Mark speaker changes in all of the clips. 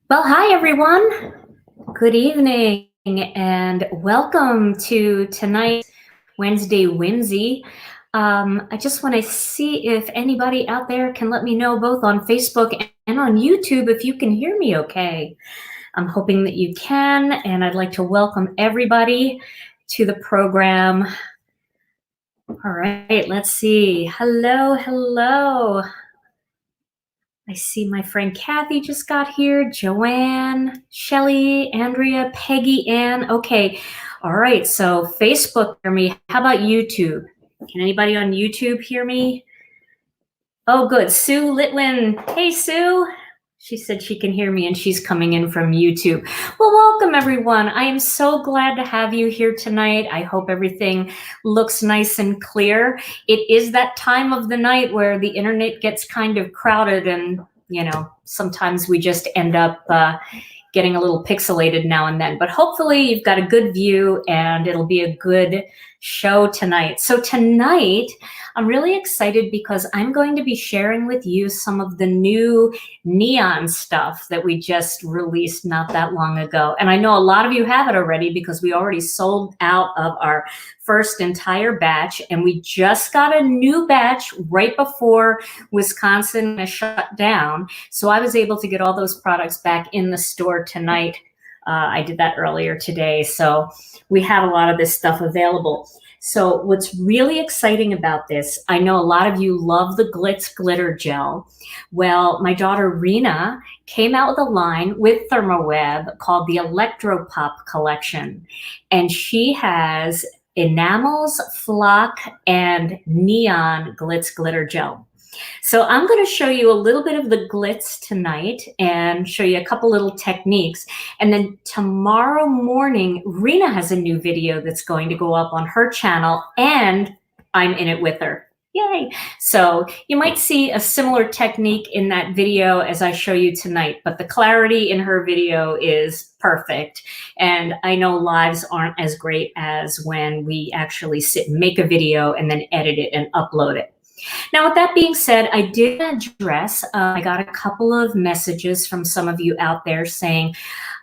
Speaker 1: Well, hi everyone. Good evening and welcome to tonight's Wednesday Whimsy. I just want to see if anybody out there can let me know both on Facebook and on YouTube if you can hear me okay. I'm hoping that you can, and I'd like to welcome everybody to the program. All right, let's see. Hello, hello. I see my friend Kathy just got here, Joanne, Shelly, Andrea, Peggy, Ann. Okay, all right, so Facebook, hear me. How about YouTube? Can anybody on YouTube hear me? Oh, good. Sue Litwin. Hey, Sue. She said she can hear me and she's coming in from YouTube. Well, welcome everyone. I am so glad to have you here tonight. I hope everything looks nice and clear. It is that time of the night where the internet gets kind of crowded and, you know, sometimes we just end up getting a little pixelated now and then. But hopefully you've got a good view and it'll be a good show tonight. So tonight, I'm really excited because I'm going to be sharing with you some of the new neon stuff that we just released not that long ago. And I know a lot of you have it already because we already sold out of our first entire batch, and we just got a new batch right before Wisconsin shut down. So I was able to get all those products back in the store tonight. I did that earlier today. So we have a lot of this stuff available. So what's really exciting about this, I know a lot of you love the Glitz Glitter Gel. Well, my daughter Rena came out with a line with Thermoweb called the Electro Pop Collection. And she has enamels, flock, and neon Glitz Glitter Gel. So I'm going to show you a little bit of the glitz tonight and show you a couple little techniques. And then tomorrow morning, Rena has a new video that's going to go up on her channel, and I'm in it with her. Yay! So you might see a similar technique in that video as I show you tonight, but the clarity in her video is perfect. And I know lives aren't as great as when we actually sit and make a video and then edit it and upload it. Now, with that being said, I did address, I got a couple of messages from some of you out there saying,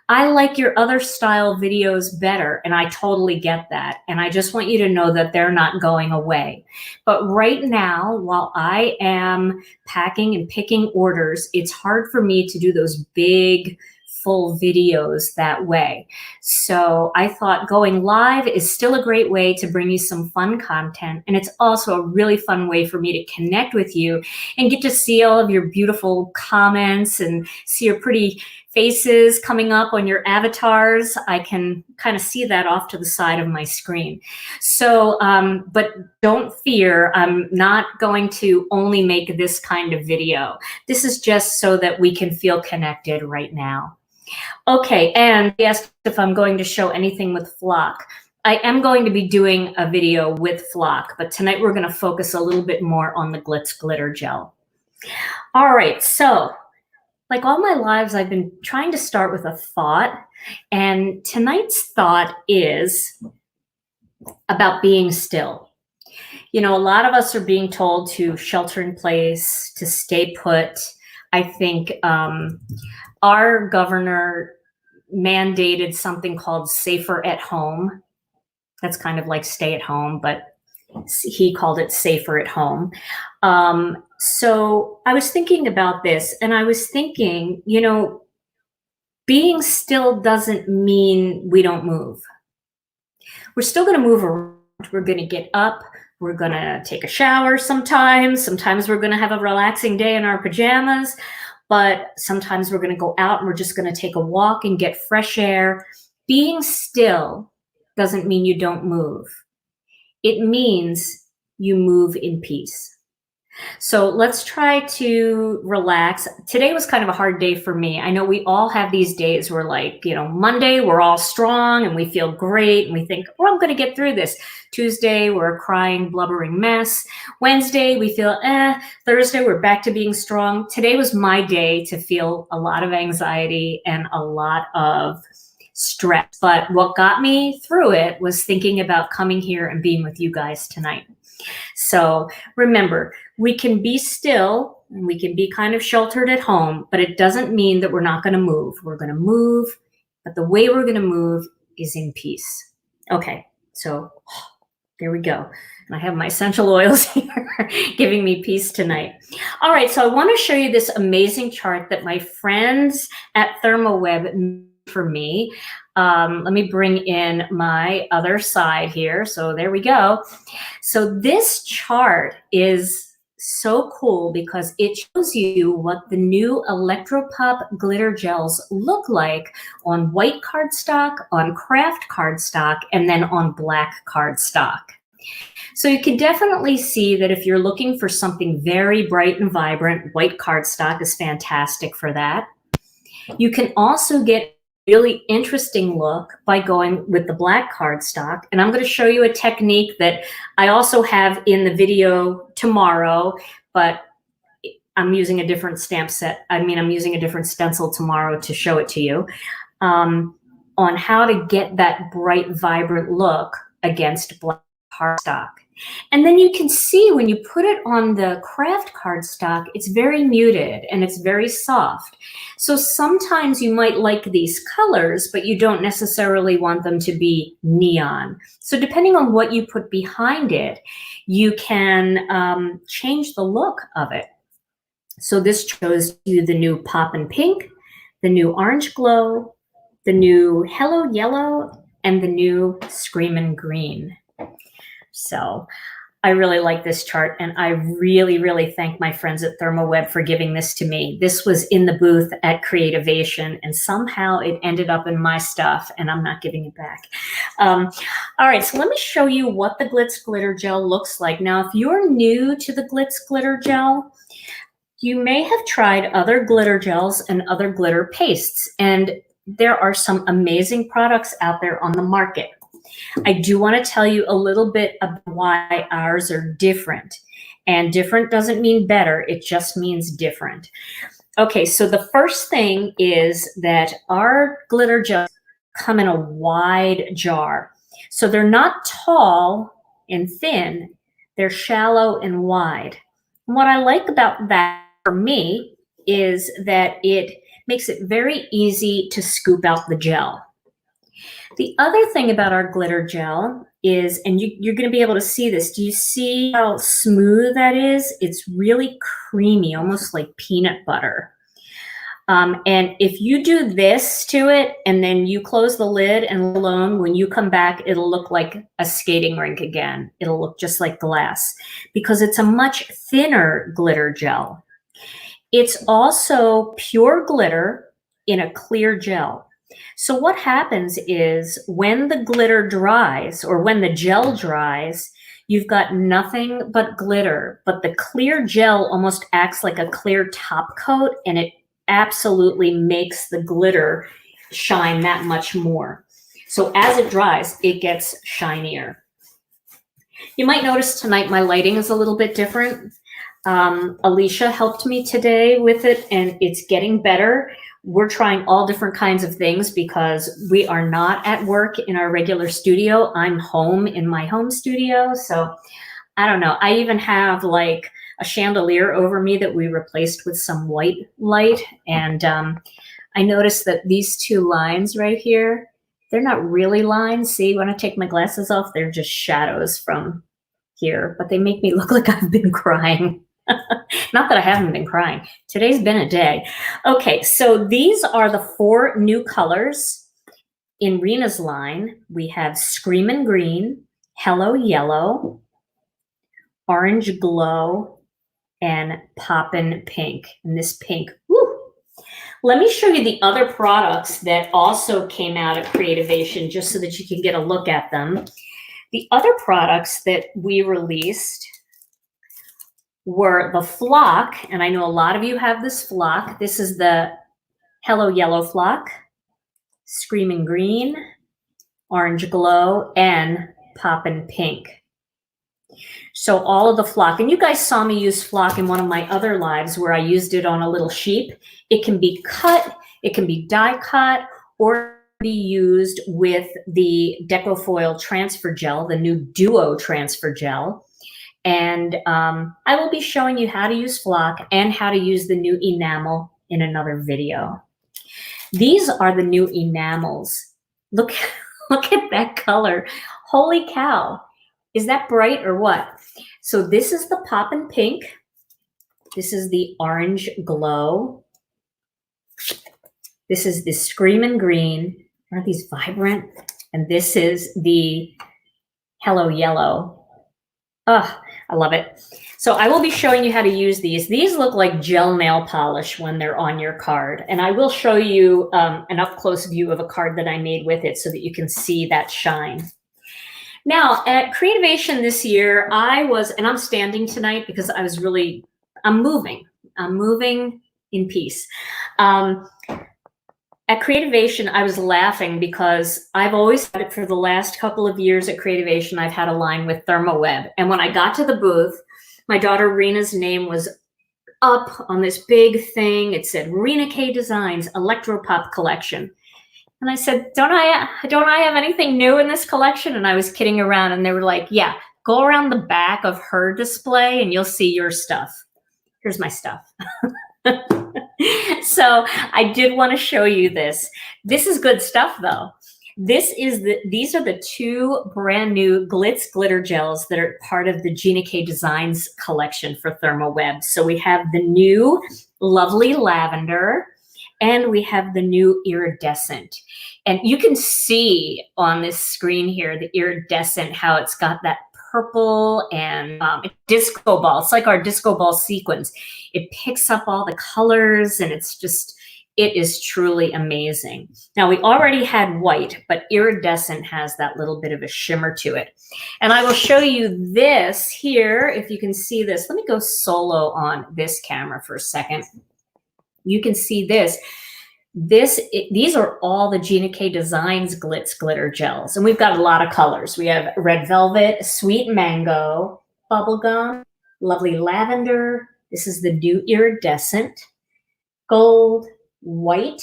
Speaker 1: I like your other style videos better, and I totally get that. And I just want you to know that they're not going away. But right now, while I am packing and picking orders, it's hard for me to do those big, full videos that way. So I thought going live is still a great way to bring you some fun content. And it's also a really fun way for me to connect with you and get to see all of your beautiful comments and see your pretty faces coming up on your avatars. I can kind of see that off to the side of my screen. So, but don't fear, I'm not going to only make this kind of video. This is just so that we can feel connected right now. Okay, and he asked if I'm going to show anything with flock. I am going to be doing a video with flock, but tonight we're going to focus a little bit more on the Glitz Glitter Gel. All right, so like all my lives, I've been trying to start with a thought, and tonight's thought is about being still. You know, a lot of us are being told to shelter in place, to stay put. I think our governor mandated something called safer at home. That's kind of like stay at home, but he called it safer at home. So I was thinking about this, and I was thinking, you know, being still doesn't mean we don't move. We're still going to move around. We're going to get up. We're going to take a shower sometimes. Sometimes we're going to have a relaxing day in our pajamas. But sometimes we're going to go out and we're just going to take a walk and get fresh air. Being still doesn't mean you don't move. It means you move in peace. So let's try to relax. Today was kind of a hard day for me. I know we all have these days where, like, you know, Monday, we're all strong and we feel great and we think, well, I'm going to get through this. Tuesday, we're a crying, blubbering mess. Wednesday, we feel, Thursday, we're back to being strong. Today was my day to feel a lot of anxiety and a lot of stress. But what got me through it was thinking about coming here and being with you guys tonight. So remember, we can be still We can be kind of sheltered at home, but it doesn't mean that we're not going to move. We're going to move, but the way we're going to move is in peace. Okay, so there we go. And I have my essential oils here giving me peace tonight. All right, so I want to show you this amazing chart that my friends at ThermoWeb made for me. Let me bring in my other side here. So there we go. So this chart is so cool because it shows you what the new Electropop glitter gels look like on white cardstock, on craft cardstock, and then on black cardstock. So you can definitely see that if you're looking for something very bright and vibrant, white cardstock is fantastic for that. You can also get really interesting look by going with the black cardstock. And I'm going to show you a technique that I also have in the video tomorrow, but I'm using a different stamp set. I'm using a different stencil tomorrow to show it to you on how to get that bright, vibrant look against black cardstock. And then you can see when you put it on the craft cardstock, it's very muted and it's very soft. So sometimes you might like these colors, but you don't necessarily want them to be neon. So depending on what you put behind it, you can change the look of it. So this shows you the new Poppin' Pink, the new Orange Glow, the new Hello Yellow, and the new Screamin' Green. So I really like this chart, and I really, really thank my friends at ThermoWeb for giving this to me. This was in the booth at Creativation, and somehow it ended up in my stuff, and I'm not giving it back. All right, so let me show you what the Glitz Glitter Gel looks like. Now, if you're new to the Glitz Glitter Gel, you may have tried other glitter gels and other glitter pastes, and there are some amazing products out there on the market. I do want to tell you a little bit about why ours are different. And different doesn't mean better, it just means different. Okay, so the first thing is that our glitter gels come in a wide jar. So they're not tall and thin, they're shallow and wide. And what I like about that for me is that it makes it very easy to scoop out the gel. The other thing about our glitter gel is, and you're going to be able to see this, do you see how smooth that is? It's really creamy, almost like peanut butter. And if you do this to it and then you close the lid and alone, when you come back, it'll look like a skating rink again. It'll look just like glass because it's a much thinner glitter gel. It's also pure glitter in a clear gel. So what happens is when the glitter dries or when the gel dries, you've got nothing but glitter, but the clear gel almost acts like a clear top coat, and it absolutely makes the glitter shine that much more. So as it dries, it gets shinier. You might notice tonight my lighting is a little bit different. Alicia helped me today with it, and it's getting better. We're trying all different kinds of things because we are not at work in our regular studio. I'm home in my home studio. So I don't know. I even have like a chandelier over me that we replaced with some white light. And I noticed that these two lines right here, they're not really lines. See, when I take my glasses off, they're just shadows from here, but they make me look like I've been crying. Not that I haven't been crying. Today's been a day. Okay, so these are the 4 new colors in Rena's line. We have Screamin' Green, Hello Yellow, Orange Glow, and Poppin' Pink. And this pink, woo! Let me show you the other products that also came out at Creativation just so that you can get a look at them. The other products that we released were the flock, and I know a lot of you have this flock. This is the Hello Yellow flock, Screamin' Green, Orange Glow, and Poppin' Pink. So all of the flock, and you guys saw me use flock in one of my other lives where I used it on a little sheep. It can be cut, it can be die cut, or be used with the Decofoil transfer gel, the new Duo transfer gel. And I will be showing you how to use flock and how to use the new enamel in another video. These are the new enamels. Look, look at that color. Holy cow. Is that bright or what? So this is the Poppin' Pink. This is the Orange Glow. This is the Screamin' Green. Aren't these vibrant? And this is the Hello Yellow. Oh, I love it. So I will be showing you how to use these. These look like gel nail polish when they're on your card. And I will show you an up-close view of a card that I made with it so that you can see that shine. Now, at Creativation this year, and I'm standing tonight because I'm moving in peace. At Creativation, I was laughing because I've always had it for the last couple of years at Creativation. I've had a line with ThermoWeb. And when I got to the booth, my daughter Rena's name was up on this big thing. It said Rena K Designs Electropop Collection. And I said, don't I have anything new in this collection? And I was kidding around. And they were like, yeah, go around the back of her display and you'll see your stuff. Here's my stuff. So I did want to show you this. This is good stuff though. These are the two brand new Glitz Glitter Gels that are part of the Gina K Designs collection for ThermoWeb. So we have the new lovely lavender and we have the new iridescent. And you can see on this screen here, the iridescent, how it's got that purple and disco ball. It's like our disco ball sequins. It picks up all the colors and it is truly amazing. Now we already had white, but iridescent has that little bit of a shimmer to it. And I will show you this here, if you can see this. Let me go solo on this camera for a second. You can see this. These are all the Gina K Designs Glitz Glitter Gels. And we've got a lot of colors. We have red velvet, sweet mango, bubblegum, lovely lavender. This is the new iridescent, gold, white,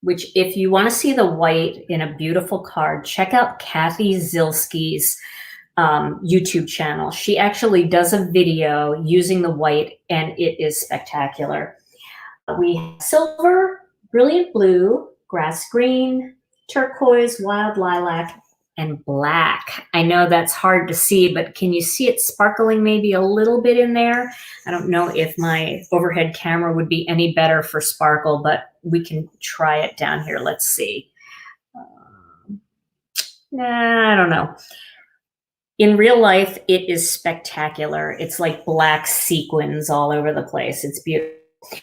Speaker 1: which if you want to see the white in a beautiful card, check out Kathy Zilski's YouTube channel. She actually does a video using the white and it is spectacular. We have silver, brilliant blue, grass green, turquoise, wild lilac, and black. I know that's hard to see, but can you see it sparkling maybe a little bit in there? I don't know if my overhead camera would be any better for sparkle, but we can try it down here. Let's see. Nah, I don't know. In real life, it is spectacular. It's like black sequins all over the place. It's beautiful.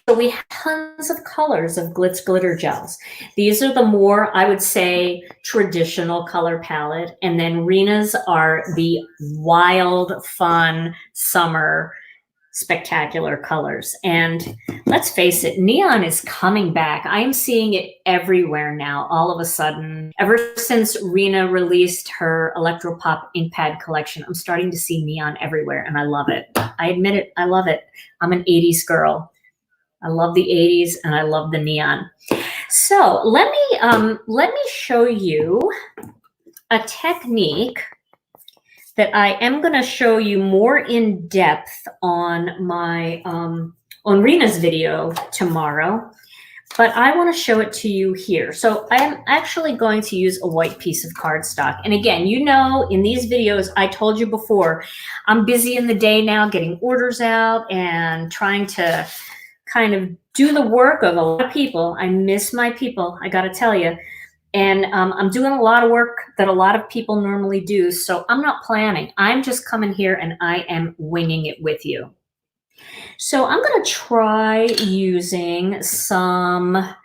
Speaker 1: So we have tons of colors of Glitz Glitter Gels. These are the more, I would say, traditional color palette. And then Rena's are the wild, fun, summer, spectacular colors. And let's face it, neon is coming back. I am seeing it everywhere now, all of a sudden. Ever since Rena released her Electropop ink pad collection, I'm starting to see neon everywhere, and I love it. I admit it, I love it. I'm an 80s girl. I love the 80s and I love the neon. So let me show you a technique that I am going to show you more in depth on my on Rena's video tomorrow, but I want to show it to you here. So I am actually going to use a white piece of cardstock. And again, you know, in these videos, I told you before, I'm busy in the day now getting orders out and trying to kind of do the work of a lot of people. I miss my people, I gotta tell you. And I'm doing a lot of work that a lot of people normally do. So I'm not planning. I'm just coming here and I am winging it with you. So I'm gonna try using some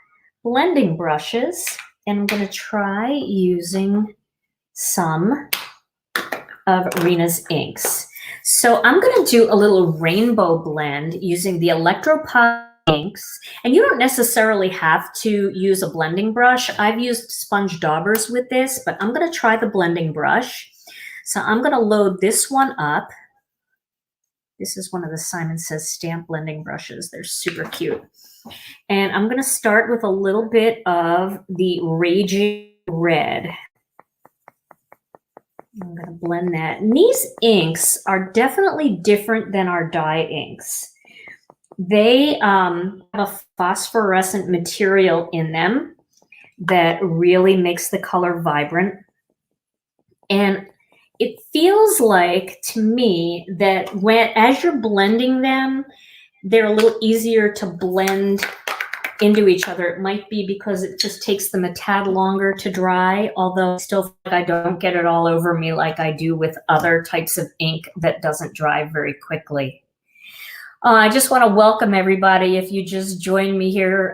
Speaker 1: blending brushes and I'm gonna try using some of Rena's inks. So I'm going to do a little rainbow blend using the Electropop inks. And you don't necessarily have to use a blending brush. I've used sponge daubers with this, but I'm going to try the blending brush. So I'm going to load this one up. This is one of the Simon Says stamp blending brushes. They're super cute. And I'm going to start with a little bit of the Raging Red. I'm going to blend that. And these inks are definitely different than our dye inks. They have a phosphorescent material in them that really makes the color vibrant. And it feels like to me that as you're blending them, they're a little easier to blend into each other. It might be because it just takes them a tad longer to dry, although I still feel like I don't get it all over me like I do with other types of ink that doesn't dry very quickly. I just want to welcome everybody. If you just joined me here,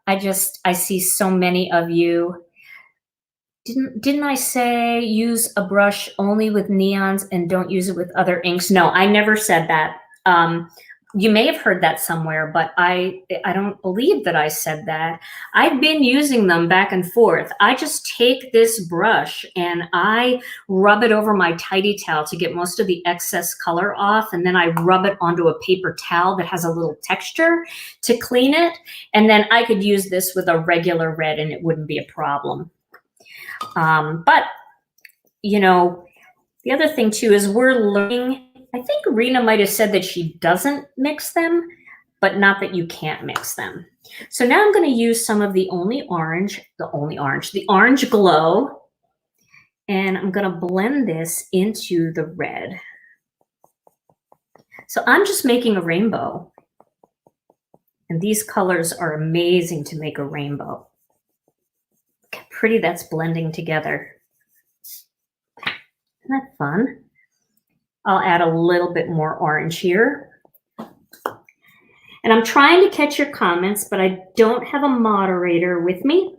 Speaker 1: I see so many of you. Didn't I say use a brush only with neons and don't use it with other inks? No, I never said that. You may have heard that somewhere, but I don't believe that I said that. I've been using them back and forth. I just take this brush and I rub it over my tidy towel to get most of the excess color off. And then I rub it onto a paper towel that has a little texture to clean it. And then I could use this with a regular red and it wouldn't be a problem. But, you know, the other thing too is we're learning. I think Rena might have said that she doesn't mix them, but not that you can't mix them. So now I'm going to use some of the orange glow, and I'm going to blend this into the red. So I'm just making a rainbow, and these colors are amazing to make a rainbow. Look how pretty that's blending together. Isn't that fun? I'll add a little bit more orange here. And I'm trying to catch your comments, but I don't have a moderator with me.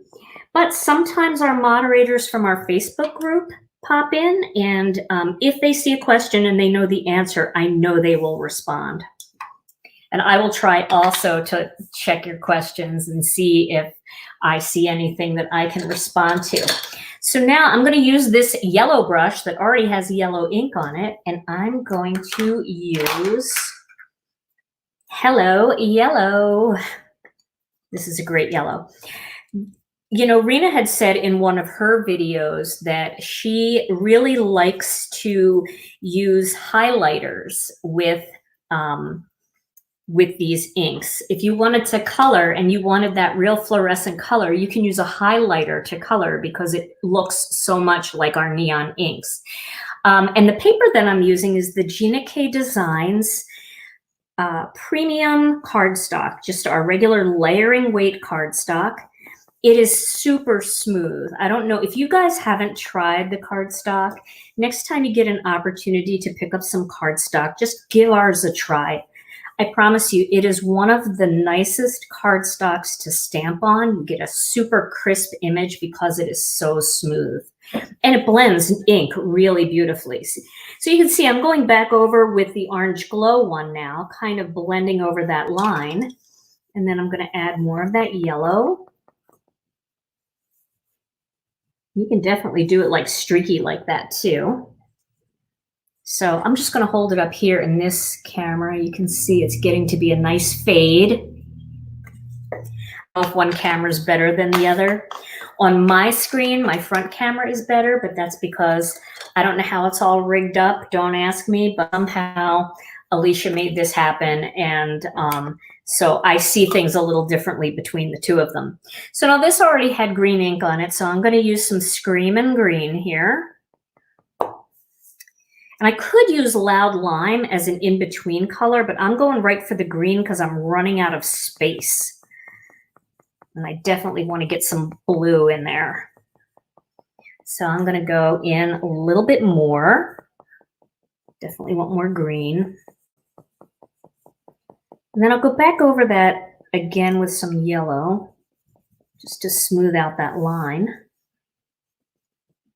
Speaker 1: But sometimes our moderators from our Facebook group pop in, and if they see a question and they know the answer, I know they will respond. And I will try also to check your questions and see if I see anything that I can respond to. So now I'm going to use this yellow brush that already has yellow ink on it, and I'm going to use Hello Yellow. This is a great yellow. You know, Rena had said in one of her videos that she really likes to use highlighters with these inks. If you wanted to color and you wanted that real fluorescent color, you can use a highlighter to color because it looks so much like our neon inks. And the paper that I'm using is the Gina K Designs premium cardstock, just our regular layering weight cardstock. It is super smooth. I don't know if you guys haven't tried the cardstock. Next time you get an opportunity to pick up some cardstock, just give ours a try. I promise you, it is one of the nicest cardstocks to stamp on. You get a super crisp image because it is so smooth. And it blends ink really beautifully. So you can see I'm going back over with the orange glow one now, kind of blending over that line. And then I'm going to add more of that yellow. You can definitely do it like streaky like that too. So I'm just going to hold it up here in this camera. You can see it's getting to be a nice fade. I don't know if one camera is better than the other. On my screen, my front camera is better, but that's because I don't know how it's all rigged up. Don't ask me, but somehow Alicia made this happen. And so I see things a little differently between the two of them. So now this already had green ink on it. So I'm going to use some Screamin' Green here. And I could use Loud Lime as an in-between color, but I'm going right for the green because I'm running out of space. And I definitely want to get some blue in there. So I'm going to go in a little bit more. Definitely want more green. And then I'll go back over that again with some yellow, just to smooth out that line.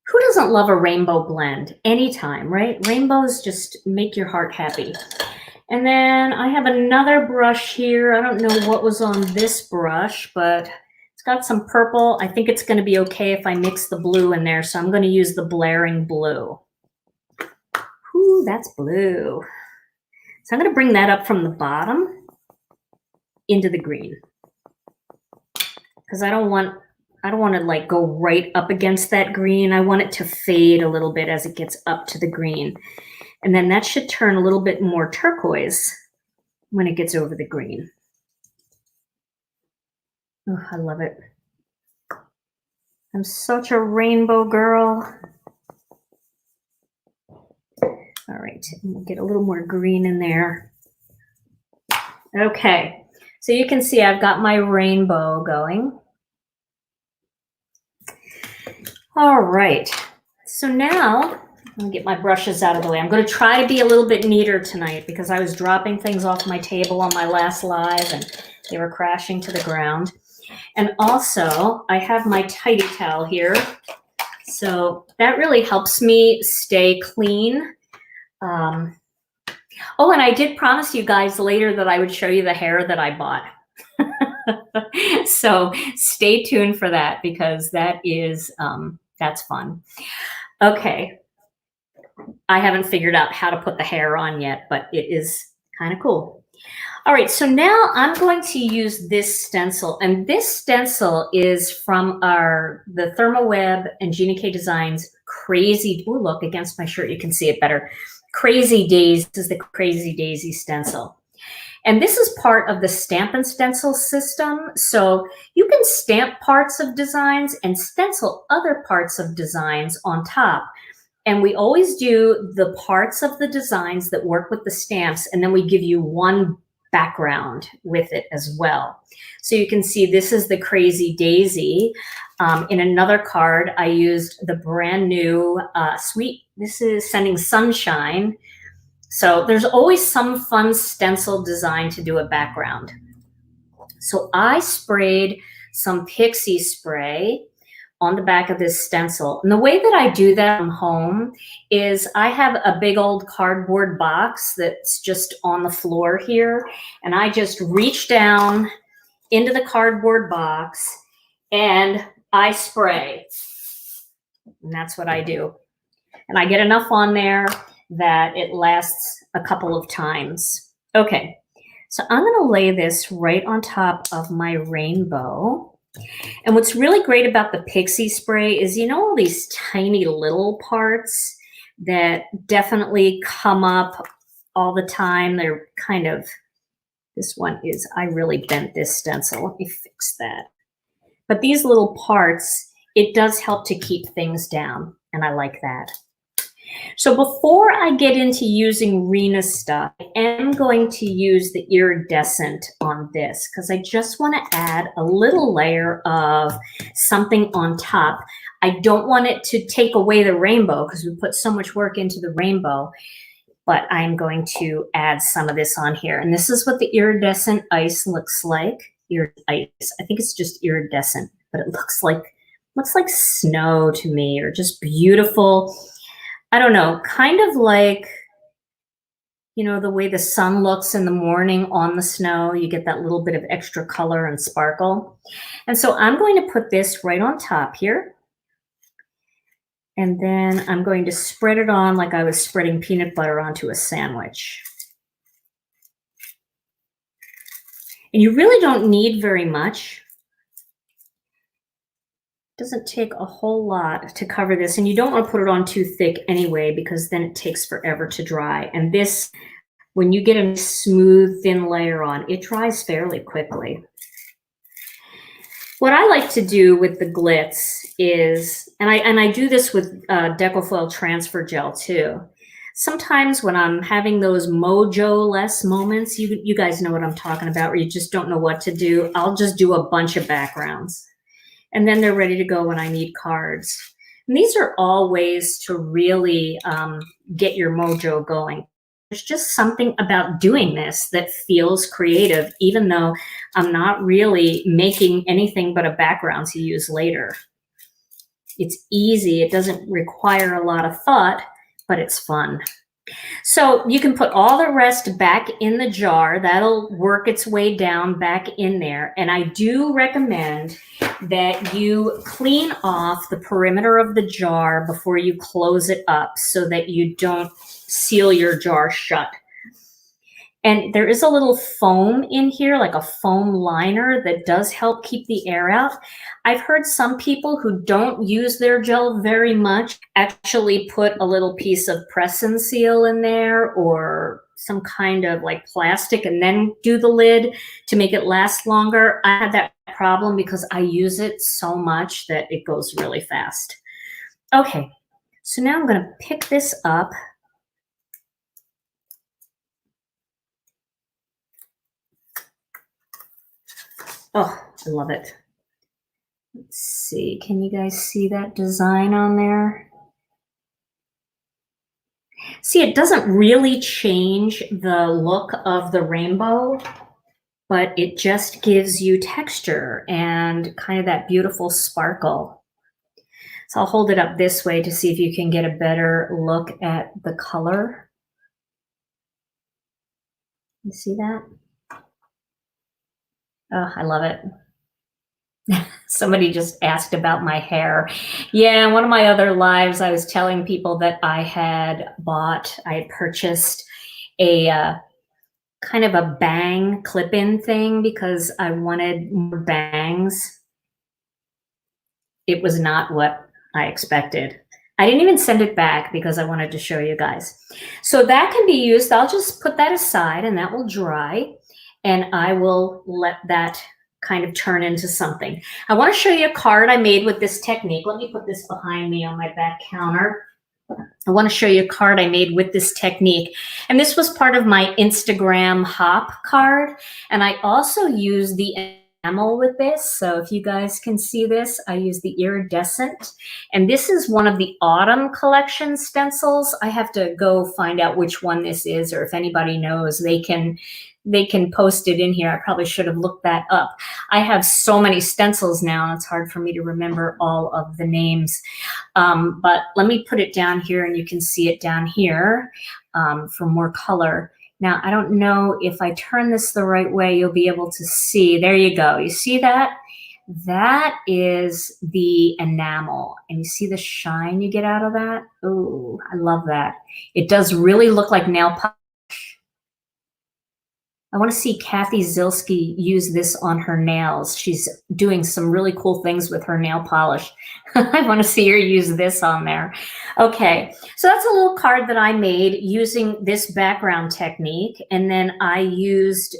Speaker 1: Who doesn't love a rainbow blend? Anytime, right? Rainbows just make your heart happy. And then I have another brush here. I don't know what was on this brush, but it's got some purple. I think it's going to be okay if I mix the blue in there. So I'm going to use the Blaring Blue. Ooh, that's blue. So I'm going to bring that up from the bottom into the green, because I don't want don't want to like go right up against that green. I want it to fade a little bit as it gets up to the green. And then that should turn a little bit more turquoise when it gets over the green. Oh, I love it. I'm such a rainbow girl. All right, we'll get a little more green in there. Okay, so you can see I've got my rainbow going. All right, so now let me get my brushes out of the way. I'm going to try to be a little bit neater tonight because I was dropping things off my table on my last live and they were crashing to the ground. And also, I have my tidy towel here, so that really helps me stay clean. Oh, and I did promise you guys later that I would show you the hair that I bought. So stay tuned for that because that is, that's fun. Okay. I haven't figured out how to put the hair on yet, but it is kind of cool. All right, so now I'm going to use this stencil, and this stencil is from the ThermoWeb and Gina K Designs Crazy, oh look, against my shirt you can see it better. Crazy Days, this is the Crazy Daisy stencil. And this is part of the Stamp and Stencil system. So you can stamp parts of designs and stencil other parts of designs on top. And we always do the parts of the designs that work with the stamps, and then we give you one background with it as well. So you can see this is the Crazy Daisy. In another card, I used the brand new this is Sending Sunshine. So there's always some fun stencil design to do a background. So I sprayed some pixie spray on the back of this stencil. And the way that I do that from home is I have a big old cardboard box that's just on the floor here. And I just reach down into the cardboard box and I spray. And that's what I do. And I get enough on there that it lasts a couple of times. Okay, so I'm gonna lay this right on top of my rainbow. And what's really great about the pixie spray is, you know, all these tiny little parts that definitely come up all the time. They're kind of, this one is, I really bent this stencil. Let me fix that. But these little parts, it does help to keep things down, and I like that. So before I get into using Rena stuff, I am going to use the iridescent on this because I just want to add a little layer of something on top. I don't want it to take away the rainbow because we put so much work into the rainbow, but I'm going to add some of this on here. And this is what the iridescent ice looks like. I think it's just iridescent, but it looks like snow to me, or just beautiful. I don't know, kind of like, you know, the way the sun looks in the morning on the snow, you get that little bit of extra color and sparkle. And so I'm going to put this right on top here. And then I'm going to spread it on like I was spreading peanut butter onto a sandwich. And you really don't need very much. Doesn't take a whole lot to cover this, and you don't want to put it on too thick anyway because then it takes forever to dry. And this, when you get a smooth thin layer on, it dries fairly quickly. What I like to do with the glitz is, and I do this with Decofoil transfer gel too. Sometimes when I'm having those mojo-less moments, you guys know what I'm talking about, where you just don't know what to do, I'll just do a bunch of backgrounds. And then they're ready to go when I need cards. And these are all ways to really get your mojo going. There's just something about doing this that feels creative, even though I'm not really making anything but a background to use later. It's easy, it doesn't require a lot of thought, but it's fun. So you can put all the rest back in the jar. That'll work its way down back in there. And I do recommend that you clean off the perimeter of the jar before you close it up so that you don't seal your jar shut. And there is a little foam in here, like a foam liner that does help keep the air out. I've heard some people who don't use their gel very much actually put a little piece of press and seal in there or some kind of like plastic and then do the lid to make it last longer. I had that problem because I use it so much that it goes really fast. Okay, so now I'm going to pick this up. Oh, I love it. Let's see, can you guys see that design on there? See, it doesn't really change the look of the rainbow, but it just gives you texture and kind of that beautiful sparkle. So I'll hold it up this way to see if you can get a better look at the color. You see that? Oh, I love it. Somebody just asked about my hair. Yeah, in one of my other lives, I was telling people that I had purchased a kind of a bang clip-in thing because I wanted more bangs. It was not what I expected. I didn't even send it back because I wanted to show you guys. So that can be used. I'll just put that aside and that will dry, and I will let that kind of turn into something. I want to show you a card I made with this technique. Let me put this behind me on my back counter. I want to show you a card I made with this technique. And this was part of my Instagram hop card. And I also use the enamel with this. So if you guys can see this, I use the iridescent. And this is one of the autumn collection stencils. I have to go find out which one this is, or if anybody knows, they can post it in here. I probably should have looked that up. I have so many stencils now, and it's hard for me to remember all of the names. But let me put it down here, and you can see it down here for more color. Now, I don't know if I turn this the right way, you'll be able to see. There you go. You see that? That is the enamel. And you see the shine you get out of that? Oh, I love that. It does really look like nail polish. I want to see Kathy Zilski use this on her nails. She's doing some really cool things with her nail polish. I want to see her use this on there. Okay, so that's a little card that I made using this background technique. And then I used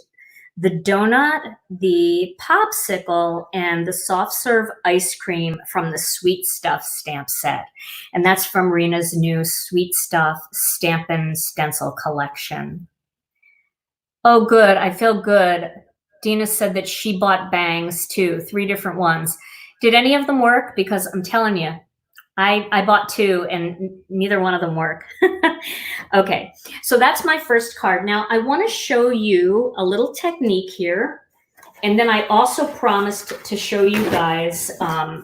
Speaker 1: the donut, the popsicle, and the soft serve ice cream from the Sweet Stuff stamp set. And that's from Rena's new Sweet Stuff Stampin' Stencil collection. Oh, good. I feel good. Dina said that she bought bangs too, 3 different ones. Did any of them work? Because I'm telling you, I bought 2 and neither one of them work. Okay, so that's my first card. Now I want to show you a little technique here. And then I also promised to show you guys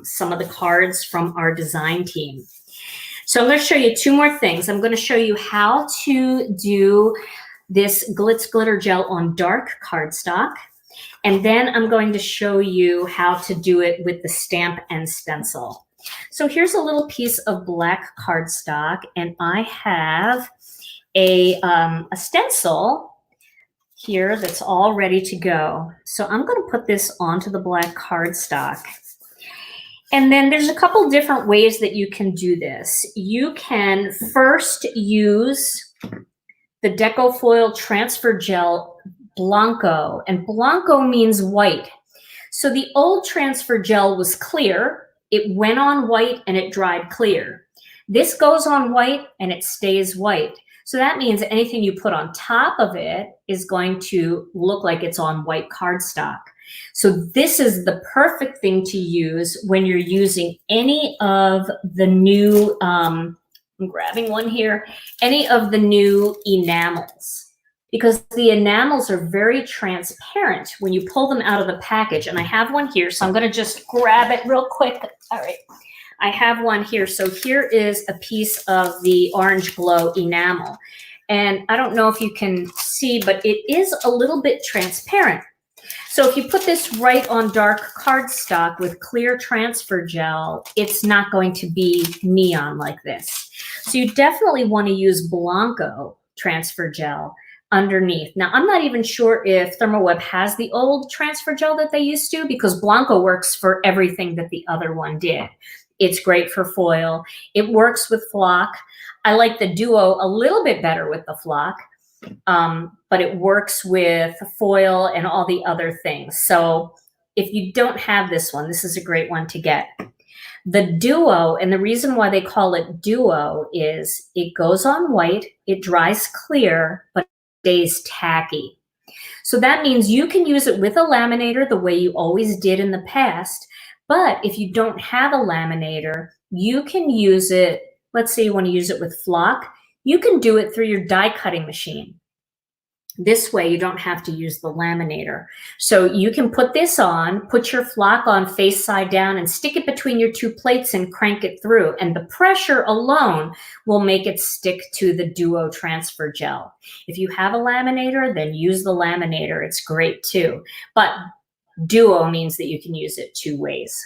Speaker 1: some of the cards from our design team. So I'm going to show you 2 more things. I'm going to show you how to do this Glitz Glitter Gel on dark cardstock. And then I'm going to show you how to do it with the stamp and stencil. So here's a little piece of black cardstock, and I have a stencil here that's all ready to go. So I'm going to put this onto the black cardstock. And then there's a couple different ways that you can do this. You can first use the Deco Foil Transfer Gel Blanco, and Blanco means white. So the old transfer gel was clear, it went on white and it dried clear. This goes on white and it stays white. So that means anything you put on top of it is going to look like it's on white cardstock. So this is the perfect thing to use when you're using any of the new, I'm grabbing one here, any of the new enamels, because the enamels are very transparent when you pull them out of the package. And I have one here, so I'm going to just grab it real quick. All right, I have one here. So here is a piece of the Orange Glow enamel. And I don't know if you can see, but it is a little bit transparent. So if you put this right on dark cardstock with clear transfer gel, it's not going to be neon like this. So you definitely want to use Blanco transfer gel. underneath. Now, I'm not even sure if Thermoweb has the old transfer gel that they used to, because Blanco works for everything that the other one did. It's great for foil. It works with flock. I like the Duo a little bit better with the flock, but it works with foil and all the other things. So if you don't have this one, this is a great one to get. The Duo, and the reason why they call it Duo is it goes on white, it dries clear, but it stays tacky. So that means you can use it with a laminator the way you always did in the past. But if you don't have a laminator, you can use it. Let's say you want to use it with flock. You can do it through your die cutting machine. This way you don't have to use the laminator. So you can put this on, put your flock on face side down and stick it between your two plates and crank it through. And the pressure alone will make it stick to the Duo transfer gel. If you have a laminator, then use the laminator. It's great too. But Duo means that you can use it two ways.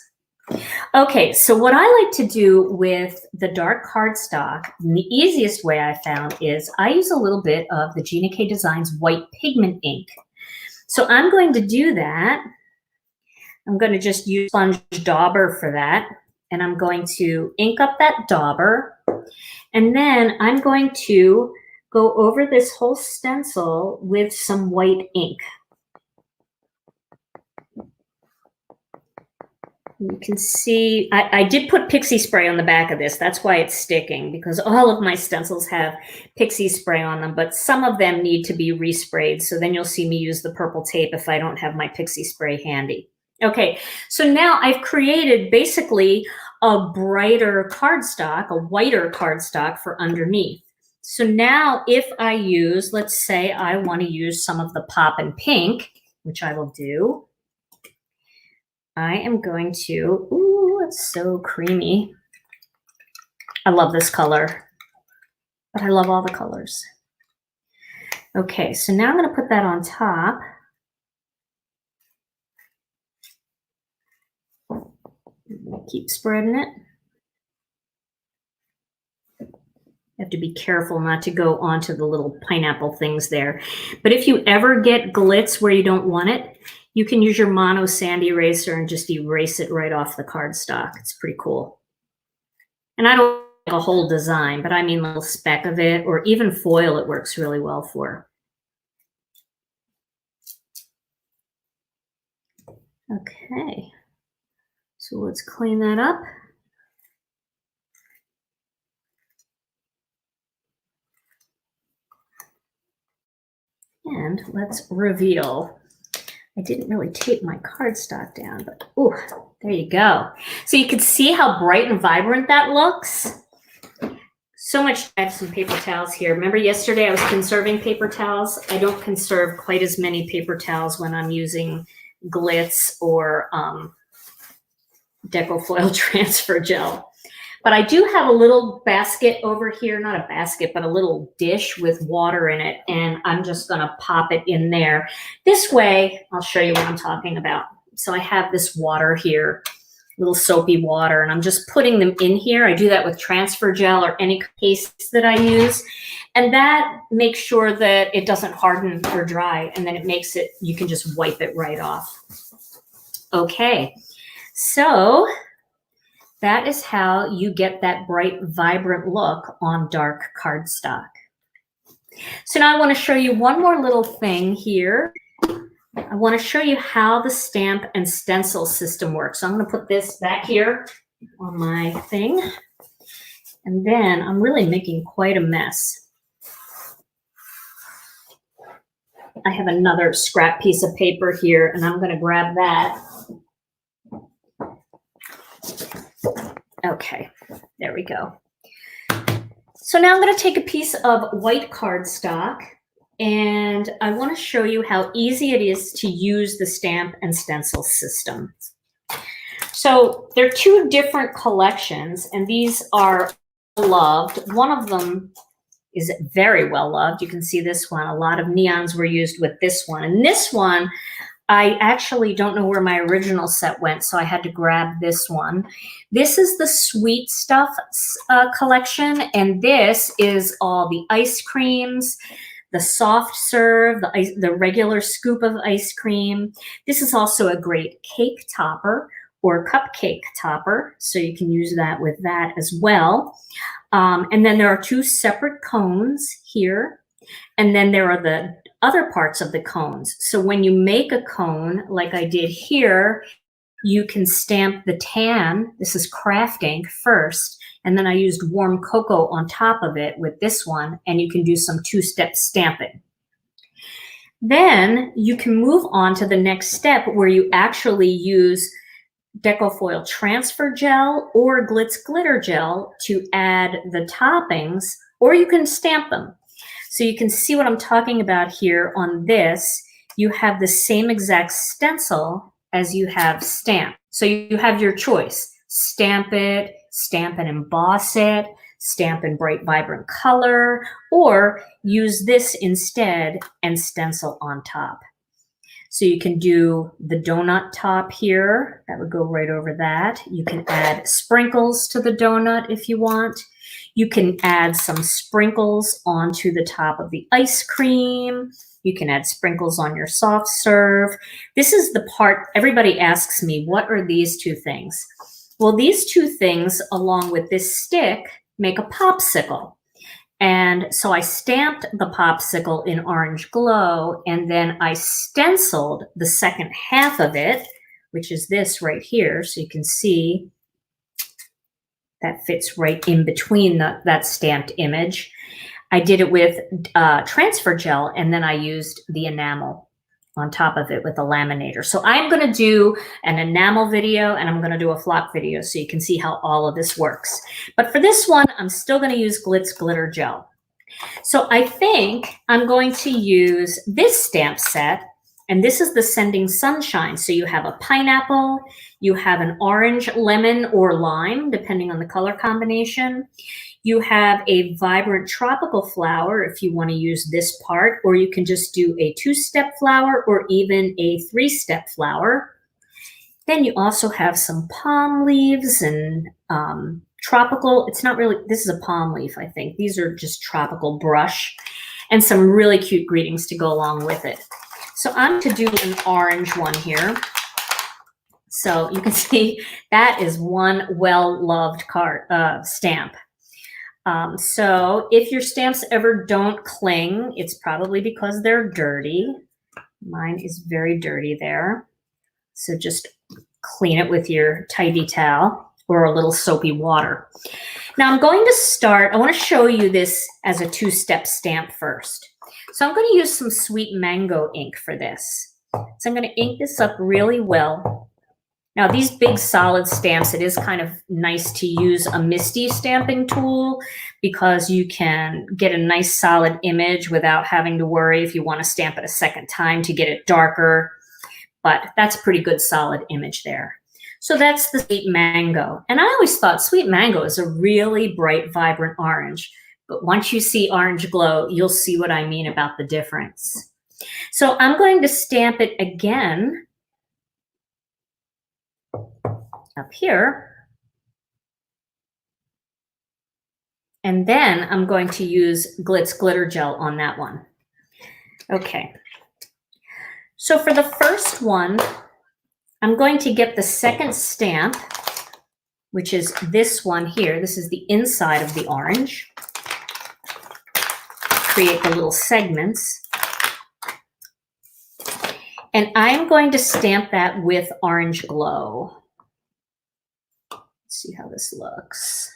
Speaker 1: Okay, so what I like to do with the dark cardstock, and the easiest way I found is I use a little bit of the Gina K Designs white pigment ink. So I'm going to do that. I'm going to just use sponge dauber for that. And I'm going to ink up that dauber. And then I'm going to go over this whole stencil with some white ink. You can see, I did put pixie spray on the back of this. That's why it's sticking, because all of my stencils have pixie spray on them, but some of them need to be resprayed. So then you'll see me use the purple tape if I don't have my pixie spray handy. Okay, so now I've created basically a brighter cardstock, a whiter cardstock for underneath. So now if I use, let's say I want to use some of the pop and pink, which I will do. I am going to, ooh, it's so creamy. I love this color, but I love all the colors. Okay, so now I'm going to put that on top. Keep spreading it. You have to be careful not to go onto the little pineapple things there. But if you ever get glitz where you don't want it, you can use your mono sand eraser and just erase it right off the cardstock. It's pretty cool. And I don't like a whole design, but I mean a little speck of it, or even foil it works really well for. Okay, so let's clean that up. And let's reveal. I didn't really tape my cardstock down, but ooh, there you go. So you can see how bright and vibrant that looks. So much. I have some paper towels here. Remember yesterday I was conserving paper towels? I don't conserve quite as many paper towels when I'm using Glitz or Deco Foil Transfer Gel. But I do have a little basket over here, not a basket, but a little dish with water in it. And I'm just going to pop it in there. This way, I'll show you what I'm talking about. So I have this water here, little soapy water, and I'm just putting them in here. I do that with transfer gel or any paste that I use. And that makes sure that it doesn't harden or dry. And then it makes it, you can just wipe it right off. Okay, so that is how you get that bright, vibrant look on dark cardstock. So now I want to show you one more little thing here. I want to show you how the stamp and stencil system works. So I'm going to put this back here on my thing. And then I'm really making quite a mess. I have another scrap piece of paper here, and I'm going to grab that. Okay, there we go. So now I'm going to take a piece of white cardstock, and I want to show you how easy it is to use the stamp and stencil system. So there are two different collections, and these are loved. One of them is very well loved. You can see this one. A lot of neons were used with this one. And this one, I actually don't know where my original set went, so I had to grab this one. This is the Sweet Stuff collection, and this is all the ice creams, the soft serve, the regular scoop of ice cream. This is also a great cake topper or cupcake topper, so you can use that with that as well. And then there are two separate cones here, and then there are the other parts of the cones. So when you make a cone, like I did here, you can stamp the tan. This is craft ink first, and then I used warm cocoa on top of it with this one, and you can do some two-step stamping. Then you can move on to the next step where you actually use Decofoil Transfer Gel or Glitz Glitter Gel to add the toppings, or you can stamp them. So you can see what I'm talking about here on this. You have the same exact stencil as you have stamp. So you have your choice. Stamp it, stamp and emboss it, stamp in bright, vibrant color, or use this instead and stencil on top. So you can do the donut top here. That would go right over that. You can add sprinkles to the donut if you want. You can add some sprinkles onto the top of the ice cream. You can add sprinkles on your soft serve. This is the part everybody asks me, what are these two things? Well, these two things, along with this stick, make a popsicle. And so I stamped the popsicle in orange glow, and then I stenciled the second half of it, which is this right here. So you can see that fits right in between that stamped image. I did it with transfer gel, and then I used the enamel on top of it with a laminator. So I'm going to do an enamel video, and I'm going to do a flop video so you can see how all of this works. But for this one, I'm still going to use Glitz Glitter Gel. So I think I'm going to use this stamp set, and this is the Sending Sunshine. So you have a pineapple, you have an orange, lemon, or lime, depending on the color combination. You have a vibrant tropical flower if you want to use this part, or you can just do a two-step flower or even a three-step flower. Then you also have some palm leaves and tropical. It's not really, this is a palm leaf, I think. These are just tropical brush and some really cute greetings to go along with it. So I'm going to do an orange one here. So you can see that is one well-loved card stamp. So if your stamps ever don't cling, it's probably because they're dirty. Mine is very dirty there. So just clean it with your tidy towel or a little soapy water. Now I'm going to start, I want to show you this as a two-step stamp first. So I'm going to use some sweet mango ink for this. So I'm going to ink this up really well. Now these big solid stamps, it is kind of nice to use a MISTI stamping tool because you can get a nice solid image without having to worry if you want to stamp it a second time to get it darker. But that's a pretty good solid image there. So that's the sweet mango. And I always thought sweet mango is a really bright, vibrant orange. But once you see orange glow, you'll see what I mean about the difference. So I'm going to stamp it again up here. And then I'm going to use Glitz Glitter Gel on that one. Okay. So for the first one, I'm going to get the second stamp, which is this one here. This is the inside of the orange. Create the little segments. And I'm going to stamp that with orange glow. Let's see how this looks.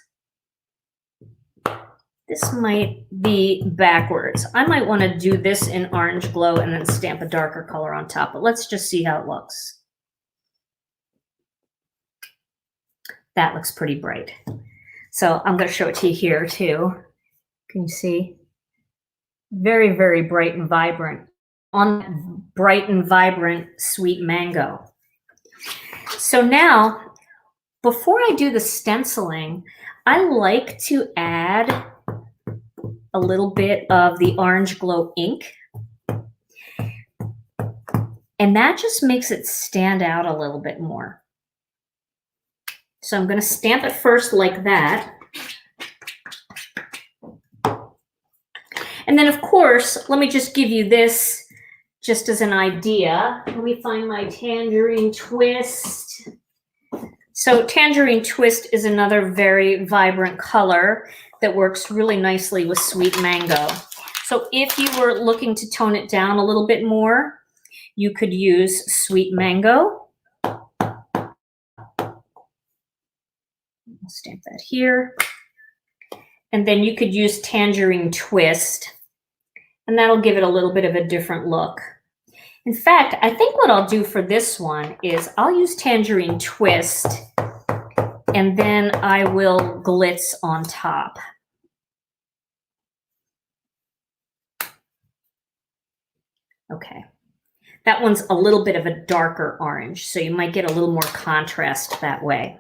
Speaker 1: This might be backwards. I might want to do this in orange glow and then stamp a darker color on top, but let's just see how it looks. That looks pretty bright. So I'm going to show it to you here too. Can you see? Very, very bright and vibrant. On bright and vibrant sweet mango. So now, before I do the stenciling, I like to add a little bit of the orange glow ink. And that just makes it stand out a little bit more. So I'm going to stamp it first like that. And then of course, let me just give you this just as an idea. Let me find my Tangerine Twist. So Tangerine Twist is another very vibrant color that works really nicely with Sweet Mango. So if you were looking to tone it down a little bit more, you could use Sweet Mango. I'll stamp that here. And then you could use Tangerine Twist, and that'll give it a little bit of a different look. In fact, I think what I'll do for this one is I'll use Tangerine Twist, and then I will glitz on top. Okay, that one's a little bit of a darker orange, so you might get a little more contrast that way.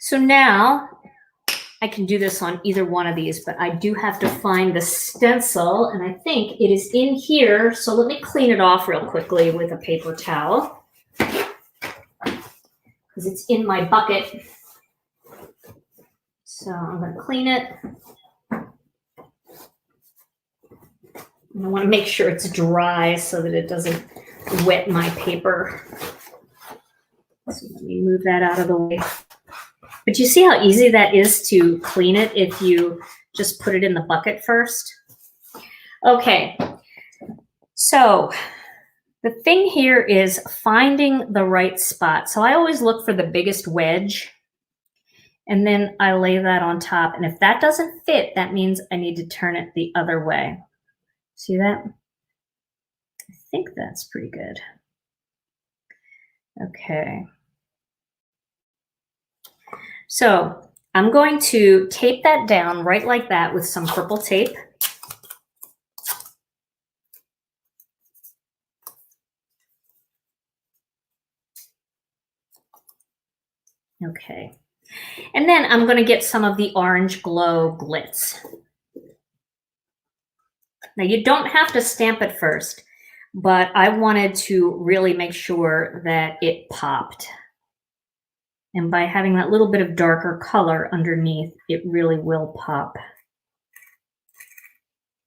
Speaker 1: So now I can do this on either one of these, but I do have to find the stencil, and I think it is in here. So let me clean it off real quickly with a paper towel, because it's in my bucket. So I'm going to clean it. And I want to make sure it's dry so that it doesn't wet my paper. So let me move that out of the way. But you see how easy that is to clean it if you just put it in the bucket first? Okay, so the thing here is finding the right spot. So I always look for the biggest wedge, and then I lay that on top. And if that doesn't fit, that means I need to turn it the other way. See that? I think that's pretty good. Okay. So I'm going to tape that down right like that with some purple tape. Okay. And then I'm going to get some of the Orange Glow Glitz. Now you don't have to stamp it first, but I wanted to really make sure that it popped. And by having that little bit of darker color underneath, it really will pop.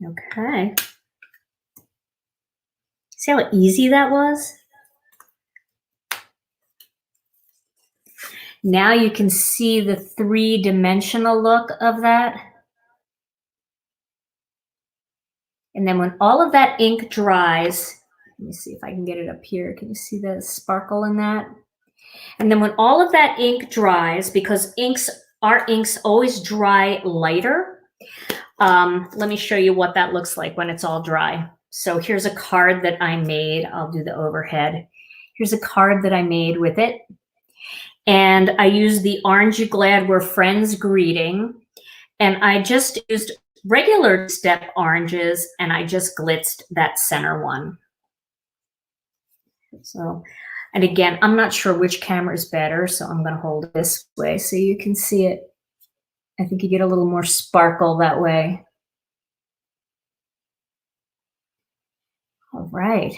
Speaker 1: Okay. See how easy that was? Now you can see the three-dimensional look of that. And then when all of that ink dries, let me see if I can get it up here. Can you see the sparkle in that? And then when all of that ink dries, because our inks always dry lighter, let me show you what that looks like when it's all dry. So here's a card that I made. I'll do the overhead. Here's a card that I made with it. And I used the Aren't You Glad We're Friends greeting. And I just used regular step oranges, and I just glitzed that center one. So, and again, I'm not sure which camera is better, so I'm going to hold it this way so you can see it. I think you get a little more sparkle that way. All right.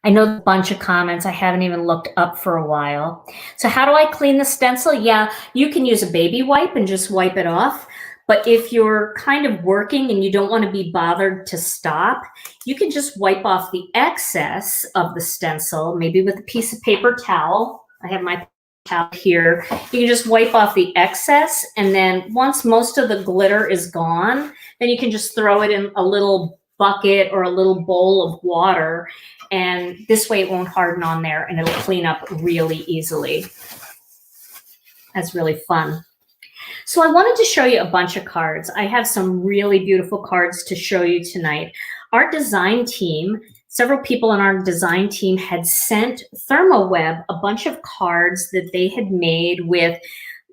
Speaker 1: I know a bunch of comments I haven't even looked up for a while. So how do I clean the stencil? Yeah, you can use a baby wipe and just wipe it off. But if you're kind of working and you don't want to be bothered to stop, you can just wipe off the excess of the stencil, maybe with a piece of paper towel. I have my towel here. You can just wipe off the excess, and then once most of the glitter is gone, then you can just throw it in a little bucket or a little bowl of water, and this way it won't harden on there and it'll clean up really easily. That's really fun. So I wanted to show you a bunch of cards. I have some really beautiful cards to show you tonight. Our design team, several people on our design team had sent ThermoWeb a bunch of cards that they had made with,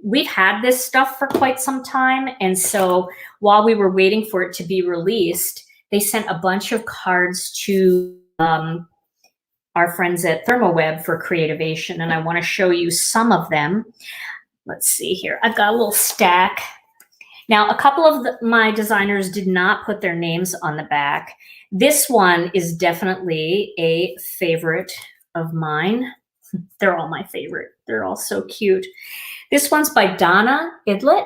Speaker 1: we've had this stuff for quite some time. And so while we were waiting for it to be released, they sent a bunch of cards to our friends at ThermoWeb for Creativation. And I want to show you some of them. Let's see here. I've got a little stack. Now, a couple of my designers did not put their names on the back. This one is definitely a favorite of mine. They're all my favorite. They're all so cute. This one's by Donna Idlet.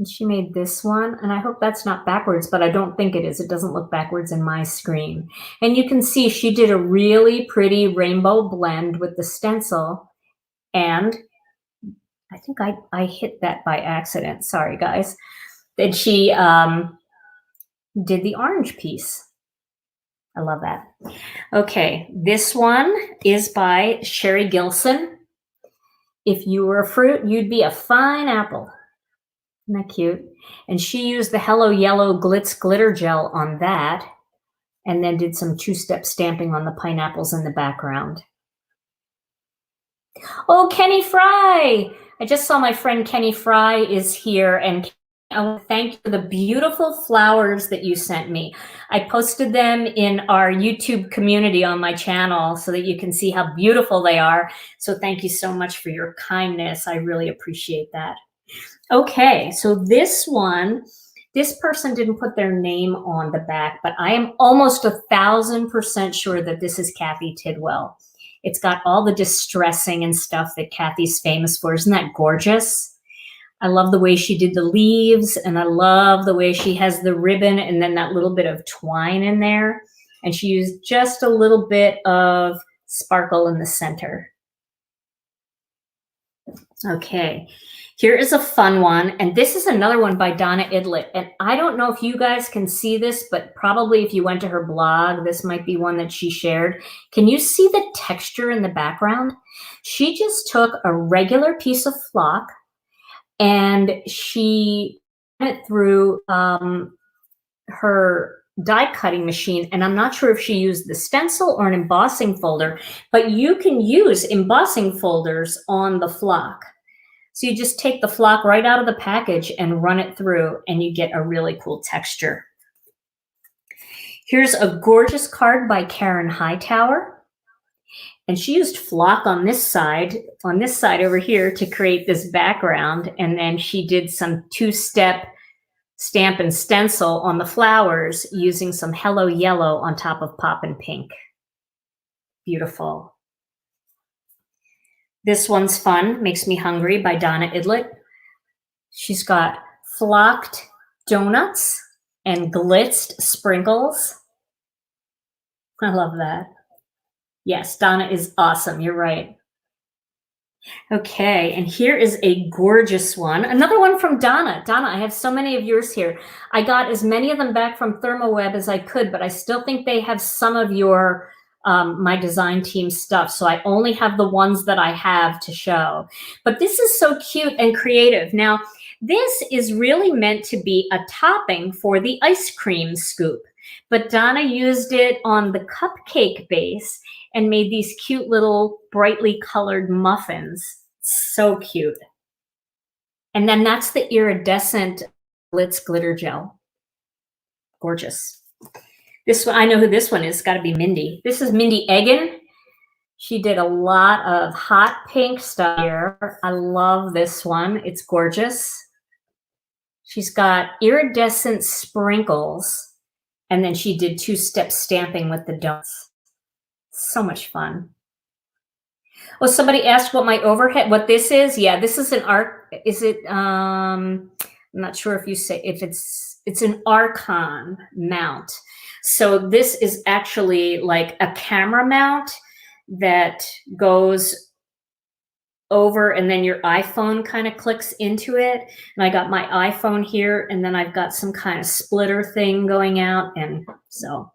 Speaker 1: And she made this one, and I hope that's not backwards, but I don't think it is. It doesn't look backwards in my screen. And you can see she did a really pretty rainbow blend with the stencil, and I think I hit that by accident. Sorry, guys. Then she did the orange piece. I love that. Okay, this one is by Sherry Gilson. If you were a fruit, you'd be a fine apple. Isn't that cute? And she used the Hello Yellow Glitz Glitter Gel on that, and then did some two-step stamping on the pineapples in the background. Oh, Kenny Fry! I just saw my friend Kenny Fry is here, and I want to thank you for the beautiful flowers that you sent me. I posted them in our YouTube community on my channel so that you can see how beautiful they are. So thank you so much for your kindness. I really appreciate that. Okay, so this one, this person didn't put their name on the back, but I am almost 1,000% sure that this is Kathy Tidwell. It's got all the distressing and stuff that Kathy's famous for. Isn't that gorgeous? I love the way she did the leaves, and I love the way she has the ribbon and then that little bit of twine in there. And she used just a little bit of sparkle in the center. Okay, here is a fun one, and this is another one by Donna Idlet. And I don't know if you guys can see this, but probably if you went to her blog, this might be one that she shared. Can you see the texture in the background? She just took a regular piece of flock and she went through her die cutting machine, and I'm not sure if she used the stencil or an embossing folder, but you can use embossing folders on the flock. So you just take the flock right out of the package and run it through, and you get a really cool texture. Here's a gorgeous card by Karen Hightower. And she used flock on this side over here to create this background. And then she did some two-step stamp and stencil on the flowers using some Hello Yellow on top of Poppin' Pink. Beautiful. This one's fun, Makes Me Hungry by Donna Idlet. She's got flocked donuts and glitzed sprinkles. I love that. Yes, Donna is awesome. You're right. Okay, and here is a gorgeous one. Another one from Donna. Donna, I have so many of yours here. I got as many of them back from ThermoWeb as I could, but I still think they have some of your my design team stuff. So I only have the ones that I have to show. But this is so cute and creative. Now, this is really meant to be a topping for the ice cream scoop. But Donna used it on the cupcake base and made these cute little brightly colored muffins. So cute. And then that's the iridescent Glitz Glitter Gel. Gorgeous. This one, I know who this one is. It's got to be Mindy. This is Mindy Egan. She did a lot of hot pink stuff here. I love this one. It's gorgeous. She's got iridescent sprinkles, and then she did two-step stamping with the donuts. So much fun. Oh, somebody asked what what this is. Yeah, this is an art. Is it? I'm not sure if you say if it's an Archon mount. So this is actually like a camera mount that goes over, and then your iPhone kind of clicks into it. And I got my iPhone here, and then I've got some kind of splitter thing going out, and so.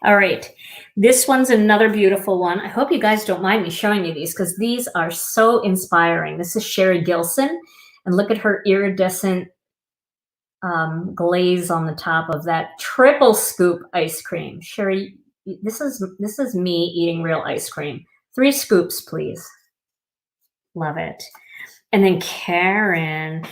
Speaker 1: All right, this one's another beautiful one. I hope you guys don't mind me showing you these because these are so inspiring. This is Sherry Gilson, and look at her iridescent glaze on the top of that triple scoop ice cream. Sherry, this is me eating real ice cream. 3 scoops, please. Love it. And then Karen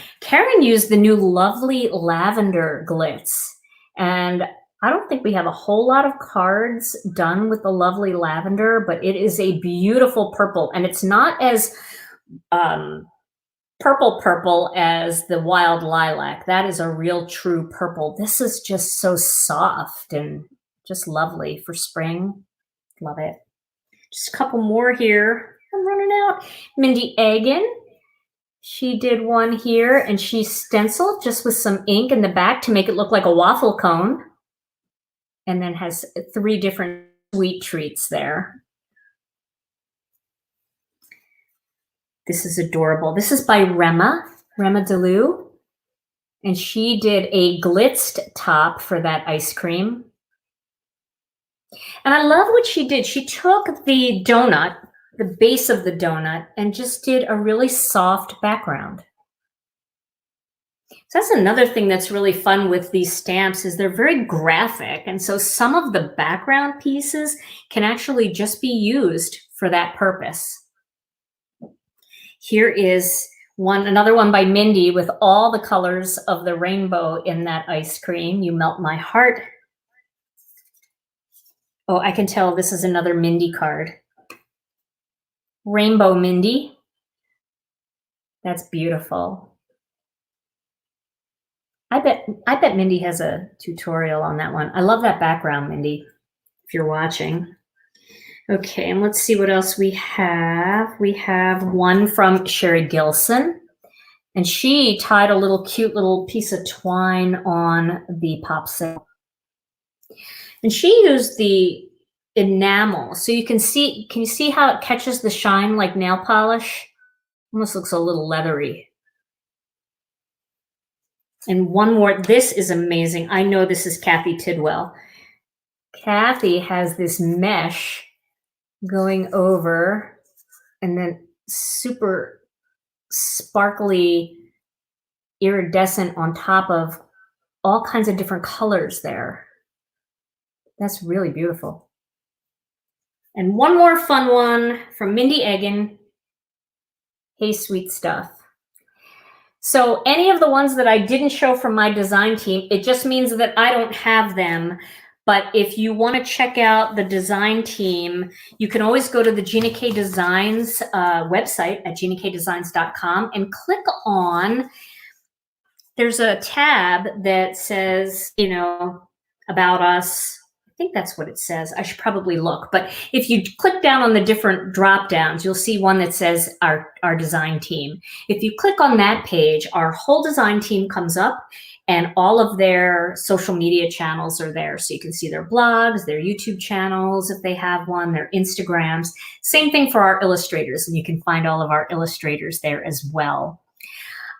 Speaker 1: used the new Lovely Lavender Glitz, and I don't think we have a whole lot of cards done with the Lovely Lavender, but it is a beautiful purple, and it's not as purple as the Wild Lilac. That is a real true purple. This is just so soft and just lovely for spring. Love it. Just a couple more here. I'm running out. Mindy Egan She did one here, and she stenciled just with some ink in the back to make it look like a waffle cone. And then has 3 different sweet treats there. This is adorable. This is by Rema Delou. And she did a glitzed top for that ice cream. And I love what she did. She took the donut, the base of the donut, and just did a really soft background. So that's another thing that's really fun with these stamps is they're very graphic. And so some of the background pieces can actually just be used for that purpose. Here is another one by Mindy with all the colors of the rainbow in that ice cream. You melt my heart. Oh, I can tell this is another Mindy card. Rainbow Mindy. That's beautiful. I bet Mindy has a tutorial on that one. I love that background, Mindy, if you're watching. Okay, and let's see what else we have. We have one from Sherry Gilson, and she tied a cute little piece of twine on the popsicle. And she used the enamel. So you can you see how it catches the shine like nail polish? Almost looks a little leathery. And one more, this is amazing. I know this is Kathy Tidwell. Kathy has this mesh going over and then super sparkly iridescent on top of all kinds of different colors there. That's really beautiful. And one more fun one from Mindy Egan. Hey, sweet stuff. So any of the ones that I didn't show from my design team, it just means that I don't have them. But if you want to check out the design team, you can always go to the Gina K Designs website at ginakdesigns.com and click on, there's a tab that says, about us. I think that's what it says. I should probably look. But if you click down on the different drop downs, you'll see one that says our design team. If you click on that page, our whole design team comes up and all of their social media channels are there. So you can see their blogs, their YouTube channels, if they have one, their Instagrams. Same thing for our illustrators. And you can find all of our illustrators there as well.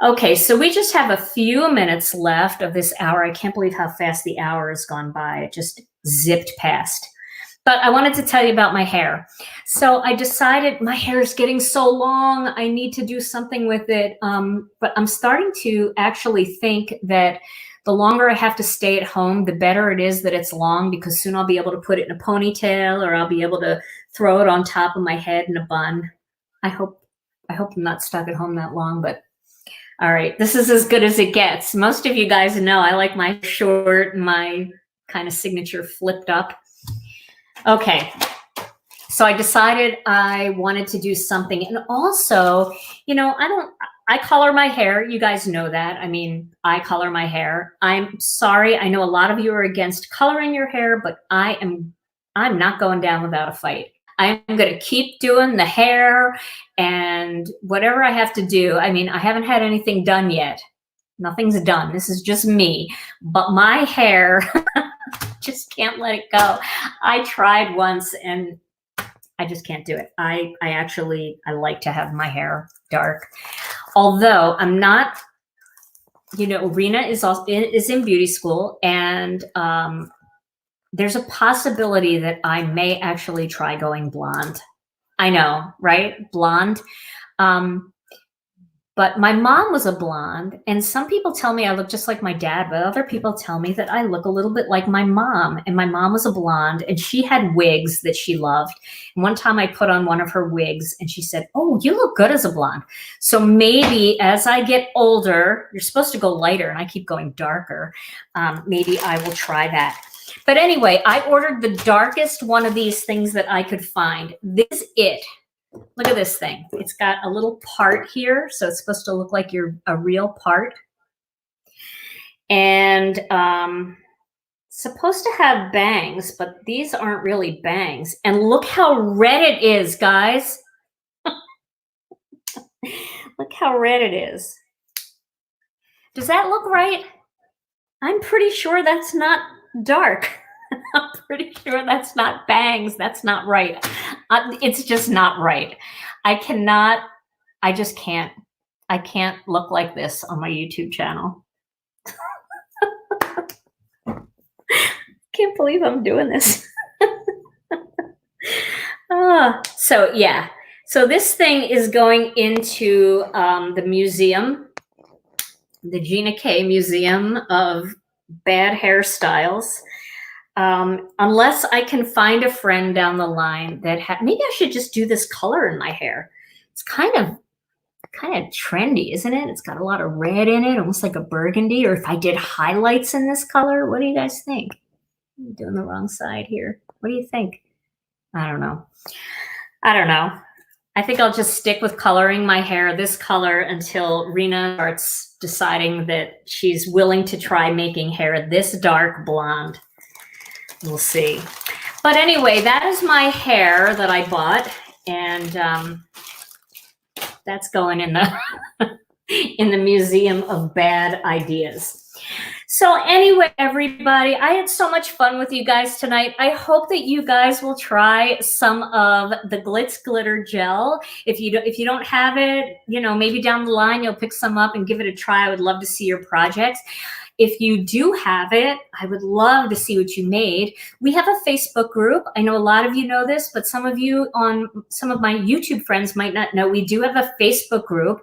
Speaker 1: Okay, so we just have a few minutes left of this hour. I can't believe how fast the hour has gone by. It just zipped past. But I wanted to tell you about my hair. So I decided my hair is getting so long. I need to do something with it. But I'm starting to actually think that the longer I have to stay at home, the better it is that it's long, because soon I'll be able to put it in a ponytail, or I'll be able to throw it on top of my head in a bun. I hope I'm not stuck at home that long, but all right, this is as good as it gets. Most of you guys know I like my short, my kind of signature flipped up. Okay, so I decided I wanted to do something. And also, I color my hair. You guys know that. I mean, I color my hair. I'm sorry. I know a lot of you are against coloring your hair, but I'm not going down without a fight. I'm going to keep doing the hair and whatever I have to do. I mean, I haven't had anything done yet. Nothing's done. This is just me. But my hair, just can't let it go. I tried once and I just can't do it. I like to have my hair dark. Although I'm not, Rena is in beauty school, and there's a possibility that I may actually try going blonde. I know, right? Blonde. But my mom was a blonde, and some people tell me I look just like my dad, but other people tell me that I look a little bit like my mom. And my mom was a blonde, and she had wigs that she loved. And one time I put on one of her wigs, and she said, "Oh, you look good as a blonde." So maybe as I get older, you're supposed to go lighter, and I keep going darker. Maybe I will try that. But anyway, I ordered the darkest one of these things that I could find. This is it. Look at this thing. It's got a little part here, so it's supposed to look like a real part. And supposed to have bangs, but these aren't really bangs. And look how red it is, guys. Look how red it is. Does that look right? I'm pretty sure that's not dark. I'm pretty sure that's not bangs. That's not right. It's just not right. I cannot, I just can't. I can't look like this on my YouTube channel. Can't believe I'm doing this. So yeah. So this thing is going into the museum, the Gina K Museum of Bad Hairstyles. Unless I can find a friend down the line that maybe I should just do this color in my hair. It's kind of trendy, isn't it? It's got a lot of red in it, almost like a burgundy. Or if I did highlights in this color, what do you guys think? I'm doing the wrong side here. What do you think? I don't know. I don't know. I think I'll just stick with coloring my hair this color until Rena starts deciding that she's willing to try making hair this dark blonde. We'll see. But anyway, that is my hair that I bought, and that's going in the in the Museum of Bad Ideas. So anyway, everybody, I had so much fun with you guys tonight. I hope that you guys will try some of the Glitz Glitter Gel. If you don't have it, you know, maybe down the line you'll pick some up and give it a try. I would love to see your projects. If you do have it, I would love to see what you made. We have a Facebook group. I know a lot of you know this, but some of you on some of my YouTube friends might not know. We do have a Facebook group.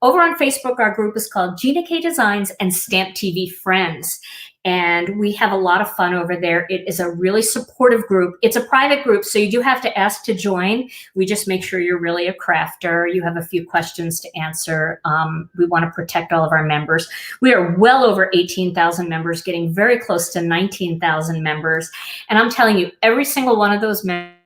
Speaker 1: Over on Facebook, our group is called Gina K Designs and Stamp TV Friends. And we have a lot of fun over there. It is a really supportive group. It's a private group, so you do have to ask to join. We just make sure you're really a crafter. You have a few questions to answer. We want to protect all of our members. We are well over 18,000 members, getting very close to 19,000 members. And I'm telling you, every single one of those members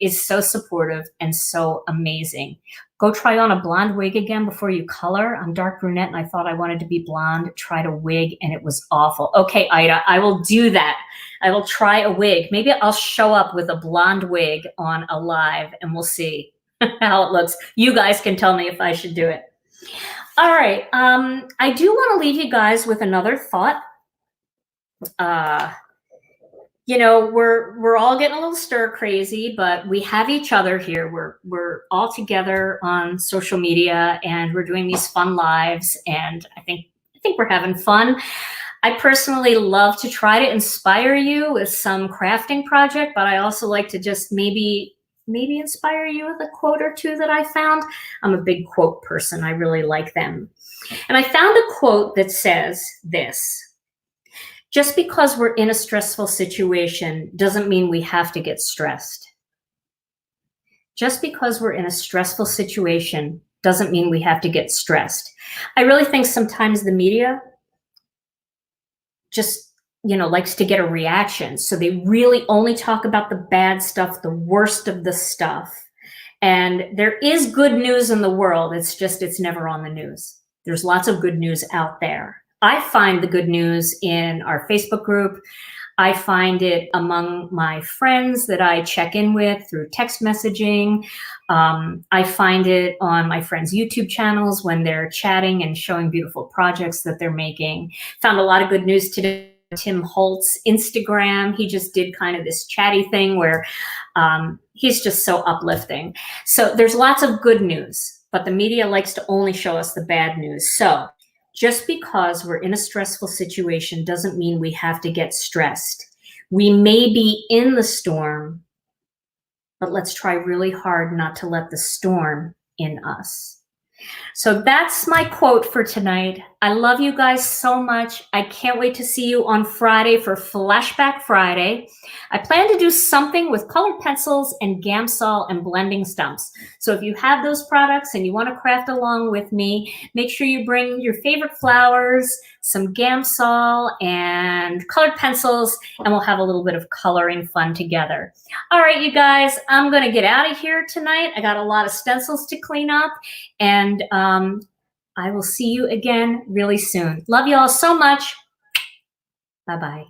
Speaker 1: is so supportive and so amazing. Go try on a blonde wig again before you color. I'm dark brunette and I thought I wanted to be blonde. Tried a wig and it was awful. Okay, Ida, I will do that. I will try a wig. Maybe I'll show up with a blonde wig on a live and we'll see how it looks. You guys can tell me if I should do it. All right, I do want to leave you guys with another thought. You know, we're all getting a little stir crazy, but we have each other here. We're all together on social media and we're doing these fun lives, and I think we're having fun. I personally love to try to inspire you with some crafting project, but I also like to just maybe inspire you with a quote or two that I found. I'm a big quote person. I really like them. And I found a quote that says this: just because we're in a stressful situation doesn't mean we have to get stressed. Just because we're in a stressful situation doesn't mean we have to get stressed. I really think sometimes the media just, you know, likes to get a reaction. So they really only talk about the bad stuff, the worst of the stuff. And there is good news in the world. It's just, it's never on the news. There's lots of good news out there. I find the good news in our Facebook group. I find it among my friends that I check in with through text messaging. I find it on my friends' YouTube channels when they're chatting and showing beautiful projects that they're making. Found a lot of good news today. Tim Holt's Instagram, he just did kind of this chatty thing where he's just so uplifting. So there's lots of good news, but the media likes to only show us the bad news. So just because we're in a stressful situation doesn't mean we have to get stressed. We may be in the storm, but let's try really hard not to let the storm in us. So that's my quote for tonight. I love you guys so much. I can't wait to see you on Friday for Flashback Friday. I plan to do something with colored pencils and Gamsol and blending stumps. So if you have those products and you want to craft along with me, make sure you bring your favorite flowers, some Gamsol and colored pencils, and we'll have a little bit of coloring fun together. All right, you guys, I'm going to get out of here tonight. I got a lot of stencils to clean up, and I will see you again really soon. Love you all so much. Bye-bye.